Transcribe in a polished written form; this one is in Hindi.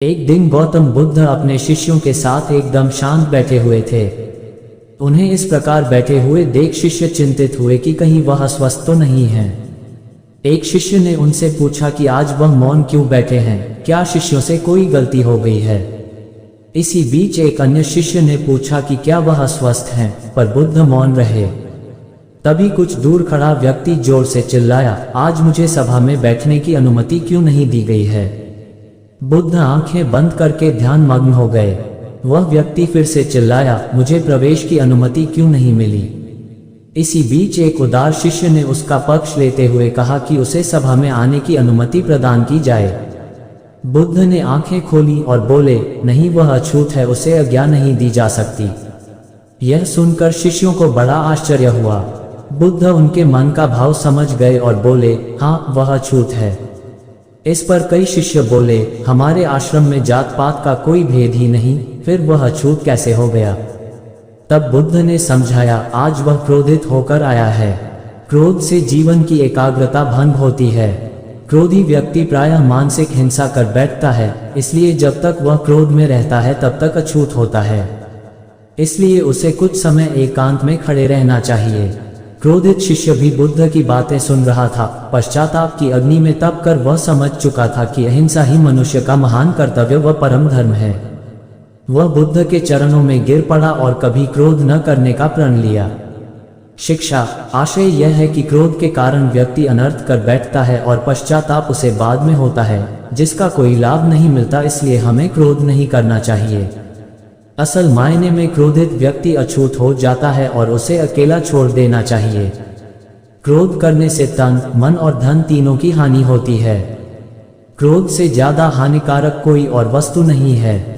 एक दिन गौतम बुद्ध अपने शिष्यों के साथ एकदम शांत बैठे हुए थे। उन्हें इस प्रकार बैठे हुए देख शिष्य चिंतित हुए कि कहीं वह अस्वस्थ तो नहीं है। एक शिष्य ने उनसे पूछा कि आज वह मौन क्यों बैठे हैं, क्या शिष्यों से कोई गलती हो गई है। इसी बीच एक अन्य शिष्य ने पूछा कि क्या वह अस्वस्थ हैं, पर बुद्ध मौन रहे। तभी कुछ दूर खड़ा व्यक्ति जोर से चिल्लाया, आज मुझे सभा में बैठने की अनुमति क्यों नहीं दी गई है। बुद्ध आंखें बंद करके ध्यान मग्न हो गए। वह व्यक्ति फिर से चिल्लाया, मुझे प्रवेश की अनुमति क्यों नहीं मिली। इसी बीच एक उदार शिष्य ने उसका पक्ष लेते हुए कहा कि उसे सभा में आने की अनुमति प्रदान की जाए। बुद्ध ने आंखें खोली और बोले, नहीं, वह अछूत है, उसे आज्ञा नहीं दी जा सकती। यह सुनकर शिष्यों को बड़ा आश्चर्य हुआ। बुद्ध उनके मन का भाव समझ गए और बोले, हाँ, वह अछूत है। इस पर कई शिष्य बोले, हमारे आश्रम में जात पात का कोई भेद ही नहीं, फिर वह अछूत कैसे हो गया। तब बुद्ध ने समझाया, आज वह क्रोधित होकर आया है। क्रोध से जीवन की एकाग्रता भंग होती है। क्रोधी व्यक्ति प्रायः मानसिक हिंसा कर बैठता है, इसलिए जब तक वह क्रोध में रहता है तब तक अछूत होता है। इसलिए उसे कुछ समय एकांत में खड़े रहना चाहिए। क्रोधित शिष्य भी बुद्ध की बातें सुन रहा था। पश्चाताप की अग्नि में तप कर वह समझ चुका था कि अहिंसा ही मनुष्य का महान कर्तव्य व परम धर्म है। वह बुद्ध के चरणों में गिर पड़ा और कभी क्रोध न करने का प्रण लिया। शिक्षा आशय यह है कि क्रोध के कारण व्यक्ति अनर्थ कर बैठता है और पश्चाताप उसे बाद में होता है, जिसका कोई लाभ नहीं मिलता। इसलिए हमें क्रोध नहीं करना चाहिए। असल मायने में क्रोधित व्यक्ति अछूत हो जाता है और उसे अकेला छोड़ देना चाहिए। क्रोध करने से तन, मन और धन तीनों की हानि होती है। क्रोध से ज्यादा हानिकारक कोई और वस्तु नहीं है।